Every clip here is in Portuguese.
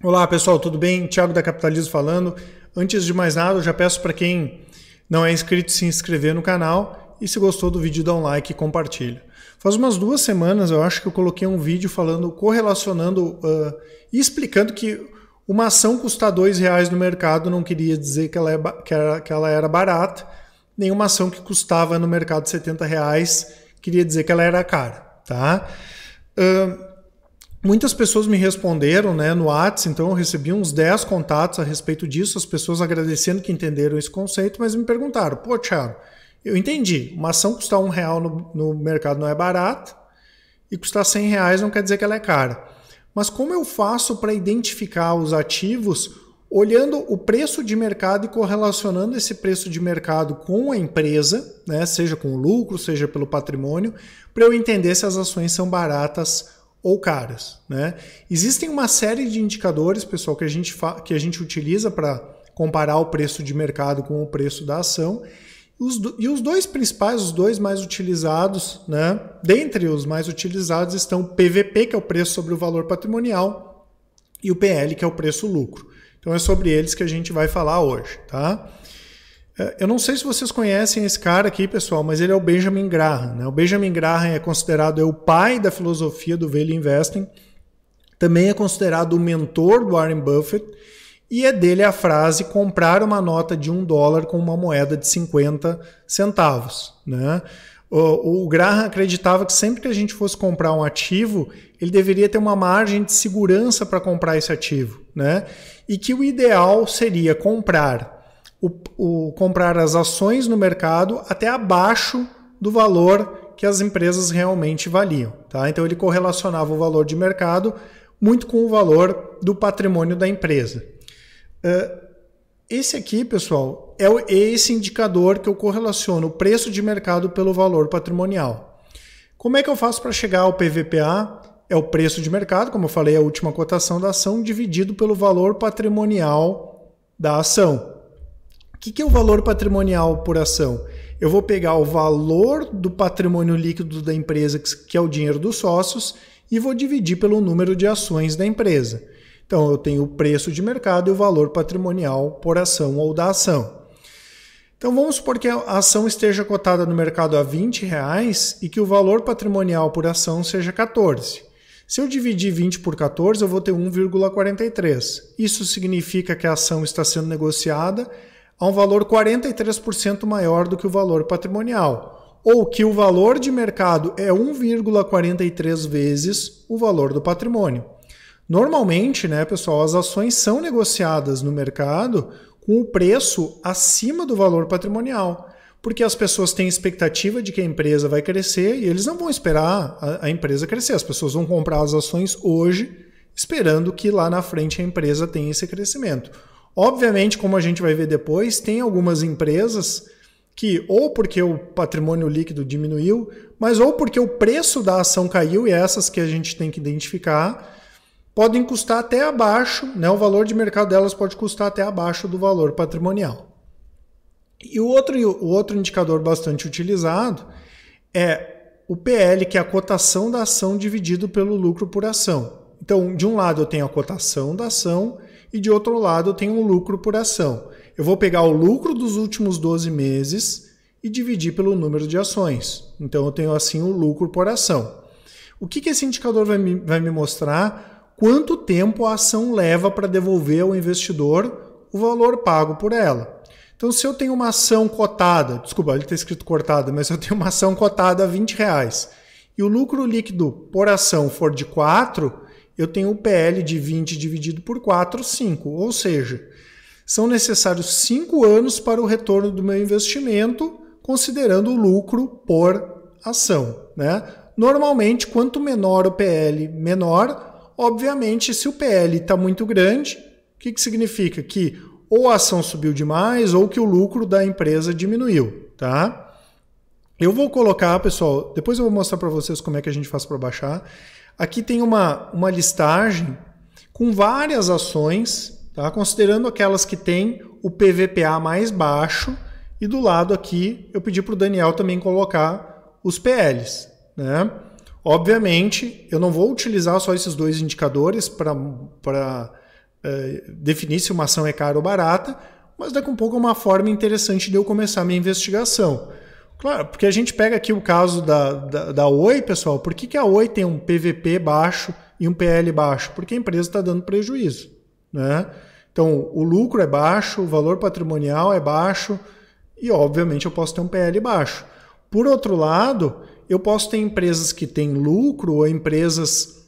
Olá pessoal, tudo bem? Thiago da Capitalismo falando. Antes de mais nada, eu já peço para quem não é inscrito se inscrever no canal e se gostou do vídeo dá um like e compartilha. Faz umas 2 semanas eu acho que eu coloquei um vídeo falando, correlacionando e explicando que uma ação custar R$2 no mercado não queria dizer que ela era barata, nem uma ação que custava no mercado R$70 queria dizer que ela era cara, tá? Muitas pessoas me responderam, né, no WhatsApp, então eu recebi uns 10 contatos a respeito disso, as pessoas agradecendo que entenderam esse conceito, mas me perguntaram, pô, Thiago, eu entendi, uma ação custar R$1 no mercado não é barato e custar R$100 não quer dizer que ela é cara. Mas como eu faço para identificar os ativos olhando o preço de mercado e correlacionando esse preço de mercado com a empresa, né, seja com o lucro, seja pelo patrimônio, para eu entender se as ações são baratas ou caras, né? Existem uma série de indicadores, pessoal, que a gente utiliza para comparar o preço de mercado com o preço da ação. E os dois principais, os dois mais utilizados, né? Dentre os mais utilizados estão o PVP, que é o preço sobre o valor patrimonial, e o PL, que é o preço-lucro. Então é sobre eles que a gente vai falar hoje, tá? Eu não sei se vocês conhecem esse cara aqui, pessoal, mas ele é o Benjamin Graham, né? O Benjamin Graham é considerado o pai da filosofia do Value Investing, também é considerado o mentor do Warren Buffett, e é dele a frase comprar uma nota de $1 com uma moeda de 50 centavos, né? O Graham acreditava que sempre que a gente fosse comprar um ativo, ele deveria ter uma margem de segurança para comprar esse ativo, né? E que o ideal seria comprar as ações no mercado até abaixo do valor que as empresas realmente valiam, tá? Então ele correlacionava o valor de mercado muito com o valor do patrimônio da empresa. Esse aqui, pessoal, é esse indicador que eu correlaciono o preço de mercado pelo valor patrimonial. Como é que eu faço para chegar ao PVPA? É o preço de mercado, como eu falei, a última cotação da ação, dividido pelo valor patrimonial da ação. O que é o valor patrimonial por ação? Eu vou pegar o valor do patrimônio líquido da empresa, que é o dinheiro dos sócios, e vou dividir pelo número de ações da empresa. Então, eu tenho o preço de mercado e o valor patrimonial por ação ou da ação. Então, vamos supor que a ação esteja cotada no mercado a R$20 e que o valor patrimonial por ação seja 14. Se eu dividir 20 por 14, eu vou ter 1,43. Isso significa que a ação está sendo negociada a um valor 43% maior do que o valor patrimonial, ou que o valor de mercado é 1,43 vezes o valor do patrimônio. Normalmente, né, pessoal, as ações são negociadas no mercado com o preço acima do valor patrimonial, porque as pessoas têm expectativa de que a empresa vai crescer e eles não vão esperar a empresa crescer. As pessoas vão comprar as ações hoje esperando que lá na frente a empresa tenha esse crescimento. Obviamente, como a gente vai ver depois, tem algumas empresas que ou porque o patrimônio líquido diminuiu, mas ou porque o preço da ação caiu, e essas que a gente tem que identificar, podem custar até abaixo, né? O valor de mercado delas pode custar até abaixo do valor patrimonial. E o outro indicador bastante utilizado é o PL, que é a cotação da ação dividido pelo lucro por ação. Então, de um lado eu tenho a cotação da ação e de outro lado eu tenho o lucro por ação. Eu vou pegar o lucro dos últimos 12 meses e dividir pelo número de ações. Então eu tenho assim o lucro por ação. O que esse indicador vai me mostrar? Quanto tempo a ação leva para devolver ao investidor o valor pago por ela. Então se eu tenho uma ação cotada, desculpa, ele está escrito cortada, mas se eu tenho uma ação cotada a R$20 e o lucro líquido por ação for de 4, eu tenho o PL de 20 dividido por 4, 5. Ou seja, são necessários 5 anos para o retorno do meu investimento, considerando o lucro por ação, né? Normalmente, quanto menor o PL, menor. Obviamente, se o PL está muito grande, o que significa? Que ou a ação subiu demais ou que o lucro da empresa diminuiu, tá? Eu vou colocar, pessoal, depois eu vou mostrar para vocês como é que a gente faz para baixar. Aqui tem uma listagem com várias ações, tá? Considerando aquelas que têm o PVPA mais baixo, e do lado aqui eu pedi para o Daniel também colocar os PLs, né? Obviamente, eu não vou utilizar só esses dois indicadores para definir se uma ação é cara ou barata, mas daqui a um pouco é uma forma interessante de eu começar a minha investigação. Claro, porque a gente pega aqui o caso da Oi, pessoal. Por que a Oi tem um PVP baixo e um PL baixo? Porque a empresa está dando prejuízo, né? Então, o lucro é baixo, o valor patrimonial é baixo e, obviamente, eu posso ter um PL baixo. Por outro lado, eu posso ter empresas que têm lucro ou empresas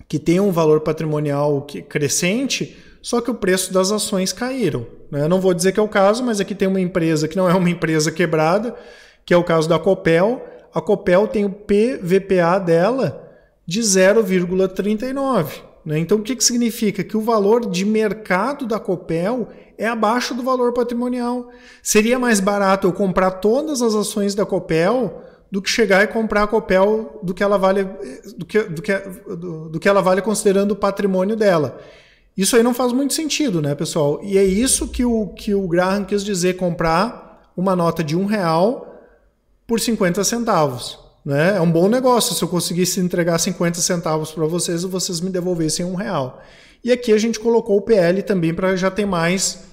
que têm um valor patrimonial crescente, só que o preço das ações caíram, né? Não vou dizer que é o caso, mas aqui tem uma empresa que não é uma empresa quebrada, que é o caso da Copel. A Copel tem o PVPA dela de 0,39. Né? Então, o que significa? Que o valor de mercado da Copel é abaixo do valor patrimonial. Seria mais barato eu comprar todas as ações da Copel do que chegar e comprar a Copel do que ela vale, do que ela vale considerando o patrimônio dela. Isso aí não faz muito sentido, né, pessoal? E é isso que o Graham quis dizer, comprar uma nota de R$1 por 50 centavos. Né? É um bom negócio se eu conseguisse entregar 50 centavos para vocês e vocês me devolvessem R$1. E aqui a gente colocou o PL também para já ter mais,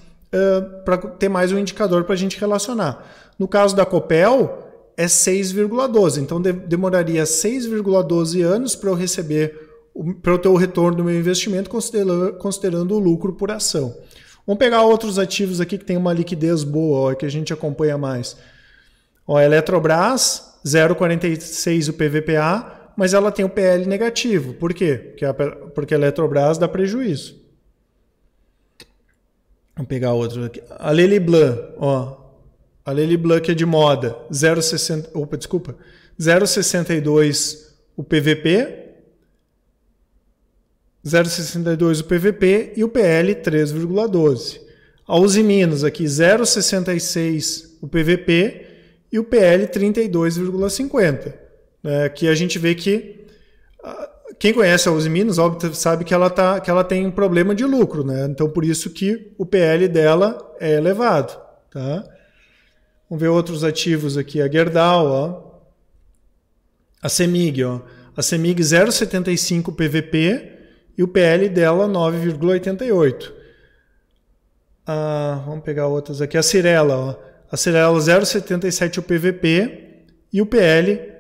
um indicador para a gente relacionar. No caso da Copel, é 6,12. Então demoraria 6,12 anos para eu ter o retorno do meu investimento, considerando o lucro por ação. Vamos pegar outros ativos aqui que tem uma liquidez boa, ó, que a gente acompanha mais. Ó, Eletrobras, 0,46 o PVPA, mas ela tem o PL negativo. Por quê? Porque a Eletrobras dá prejuízo. Vamos pegar outro aqui. A Lely Blanc, ó. A Lely Blanc que é de moda, 0,62 o PVP, 0,62 o PVP e o PL 3,12. A Usiminas aqui, 0,66 o PVP e o PL 32,50. Aqui a gente vê que quem conhece a Usiminas, óbvio, sabe que ela tem um problema de lucro, né? Então por isso que o PL dela é elevado. Tá? Vamos ver outros ativos aqui. A Gerdau, ó. A CEMIG, ó. A CEMIG 0,75 PVP e o PL dela 9,88. Vamos pegar outras aqui. A Cyrela, ó. A Cyrela 0,77 o PVP e o PL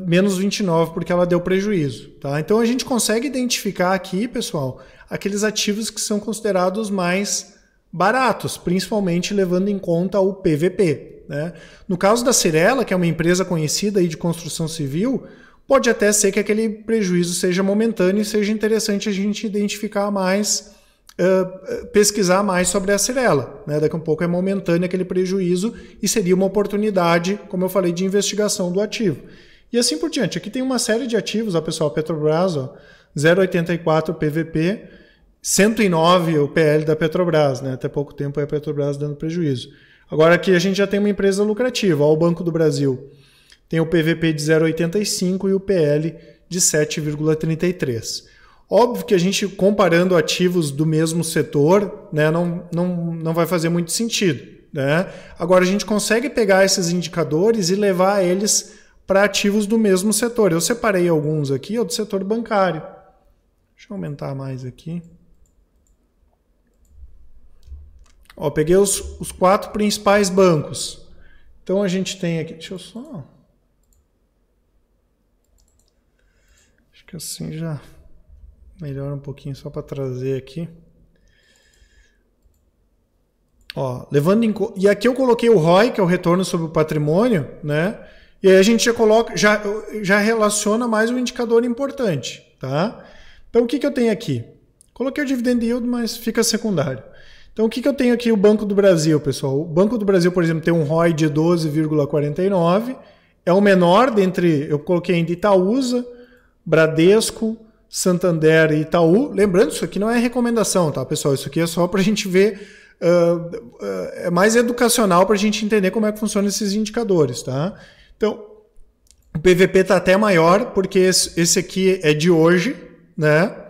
menos 29 porque ela deu prejuízo. Tá? Então a gente consegue identificar aqui, pessoal, aqueles ativos que são considerados mais baratos, principalmente levando em conta o PVP. Né? No caso da Cyrela, que é uma empresa conhecida aí de construção civil, pode até ser que aquele prejuízo seja momentâneo e seja interessante a gente identificar mais, pesquisar mais sobre a Cyrela. Né? Daqui a um pouco é momentâneo aquele prejuízo e seria uma oportunidade, como eu falei, de investigação do ativo. E assim por diante. Aqui tem uma série de ativos, ó, pessoal, Petrobras, 0,84 PVP, 109 o PL da Petrobras. Né? Até pouco tempo a Petrobras dando prejuízo. Agora aqui a gente já tem uma empresa lucrativa, ó, o Banco do Brasil. Tem o PVP de 0,85 e o PL de 7,33. Óbvio que a gente, comparando ativos do mesmo setor, né, não vai fazer muito sentido. Né? Agora a gente consegue pegar esses indicadores e levar eles para ativos do mesmo setor. Eu separei alguns aqui, ó, do setor bancário. Deixa eu aumentar mais aqui. Ó, peguei os 4 principais bancos. Então a gente tem aqui... Deixa eu só... Acho que assim já melhora um pouquinho só para trazer aqui. Ó, levando em... E aqui eu coloquei o ROI, que é o retorno sobre o patrimônio, né? E aí a gente já relaciona mais um indicador importante. Tá? Então o que eu tenho aqui? Coloquei o dividend yield, mas fica secundário. Então, o que eu tenho aqui? O Banco do Brasil, pessoal. O Banco do Brasil, por exemplo, tem um ROI de 12,49. É o menor dentre... Eu coloquei ainda Itaúsa, Bradesco, Santander e Itaú. Lembrando, isso aqui não é recomendação, tá, pessoal? Isso aqui é só para a gente ver... é mais educacional para a gente entender como é que funcionam esses indicadores, tá? Então, o PVP está até maior, porque esse aqui é de hoje, né?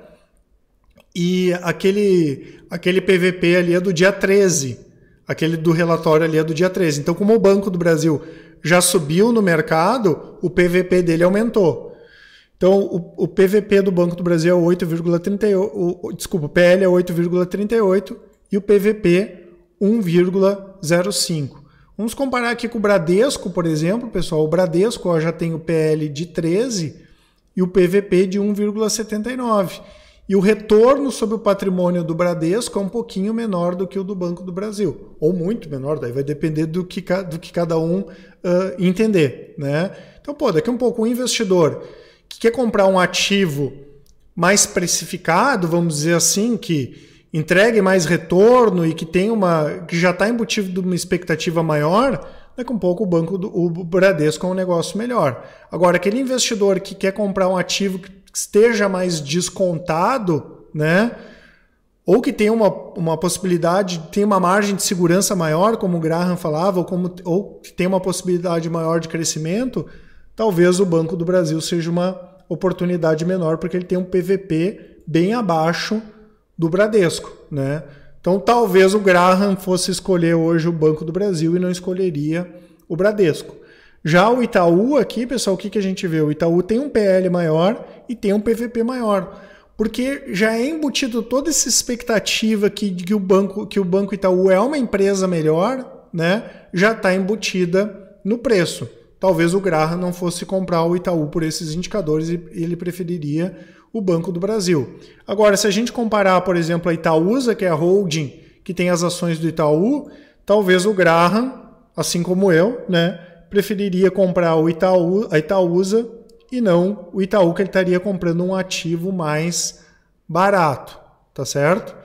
E aquele PVP ali é do dia 13. Aquele do relatório ali é do dia 13. Então, como o Banco do Brasil já subiu no mercado, o PVP dele aumentou. Então, o PVP do Banco do Brasil é 8,38, desculpa, o PL é 8,38 e o PVP 1,05. Vamos comparar aqui com o Bradesco, por exemplo, pessoal. O Bradesco já tem o PL de 13 e o PVP de 1,79. E o retorno sobre o patrimônio do Bradesco é um pouquinho menor do que o do Banco do Brasil. Ou muito menor, daí vai depender do que cada um entender, né? Então, daqui a um pouco o investidor que quer comprar um ativo mais precificado, vamos dizer assim, que entregue mais retorno e que que já está embutido de uma expectativa maior, daqui a um pouco o Bradesco é um negócio melhor. Agora, aquele investidor que quer comprar um ativo que esteja mais descontado, né? Ou que tenha uma possibilidade, tenha uma margem de segurança maior, como o Graham falava, ou que tenha uma possibilidade maior de crescimento, talvez o Banco do Brasil seja uma oportunidade menor, porque ele tem um PVP bem abaixo do Bradesco, né? Então talvez o Graham fosse escolher hoje o Banco do Brasil e não escolheria o Bradesco. Já o Itaú aqui, pessoal, o que a gente vê? O Itaú tem um PL maior e tem um PVP maior, porque já é embutido toda essa expectativa que o Banco Itaú é uma empresa melhor, né? Já está embutida no preço. Talvez o Graham não fosse comprar o Itaú por esses indicadores e ele preferiria o Banco do Brasil. Agora, se a gente comparar, por exemplo, a Itaúsa, que é a holding que tem as ações do Itaú, talvez o Graham, assim como eu, né, preferiria comprar a Itaúsa e não o Itaú, que ele estaria comprando um ativo mais barato, tá certo?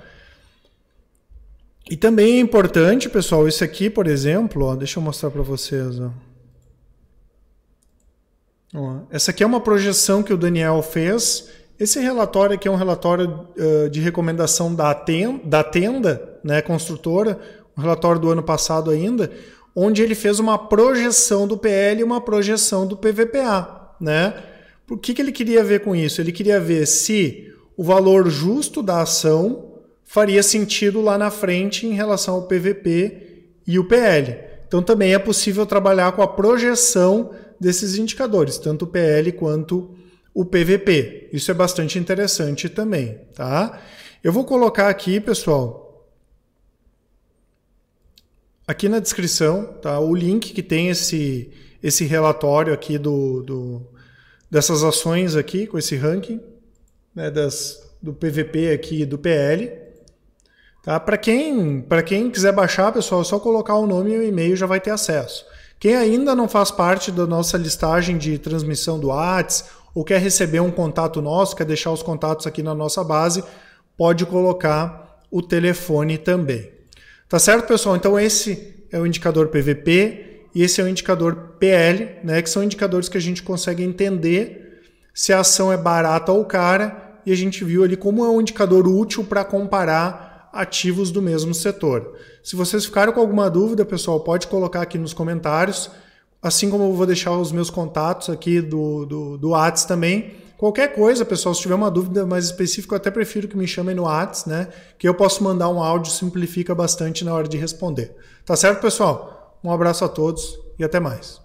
E também é importante, pessoal, isso aqui, por exemplo, deixa eu mostrar para vocês, essa aqui é uma projeção que o Daniel fez. Esse relatório aqui é um relatório de recomendação da Tenda, né, construtora, um relatório do ano passado ainda, onde ele fez uma projeção do PL e uma projeção do PVPA, né? O que ele queria ver com isso? Ele queria ver se o valor justo da ação faria sentido lá na frente em relação ao PVP e o PL. Então também é possível trabalhar com a projeção desses indicadores, tanto o PL quanto o PVP. Isso é bastante interessante também, tá? Eu vou colocar aqui, pessoal, aqui na descrição, tá, o link que tem esse relatório aqui dessas ações aqui, com esse ranking, né, do PVP aqui e do PL. Tá? Para quem quiser baixar, pessoal, é só colocar o nome e o e-mail, já vai ter acesso. Quem ainda não faz parte da nossa listagem de transmissão do WhatsApp ou quer receber um contato nosso, quer deixar os contatos aqui na nossa base, pode colocar o telefone também. Tá certo, pessoal? Então esse é o indicador PVP e esse é o indicador PL, né, que são indicadores que a gente consegue entender se a ação é barata ou cara, e a gente viu ali como é um indicador útil para comparar ativos do mesmo setor. Se vocês ficaram com alguma dúvida, pessoal, pode colocar aqui nos comentários, assim como eu vou deixar os meus contatos aqui do WhatsApp também. Qualquer coisa, pessoal, se tiver uma dúvida mais específica, eu até prefiro que me chamem no WhatsApp, né? Que eu posso mandar um áudio, simplifica bastante na hora de responder. Tá certo, pessoal? Um abraço a todos e até mais.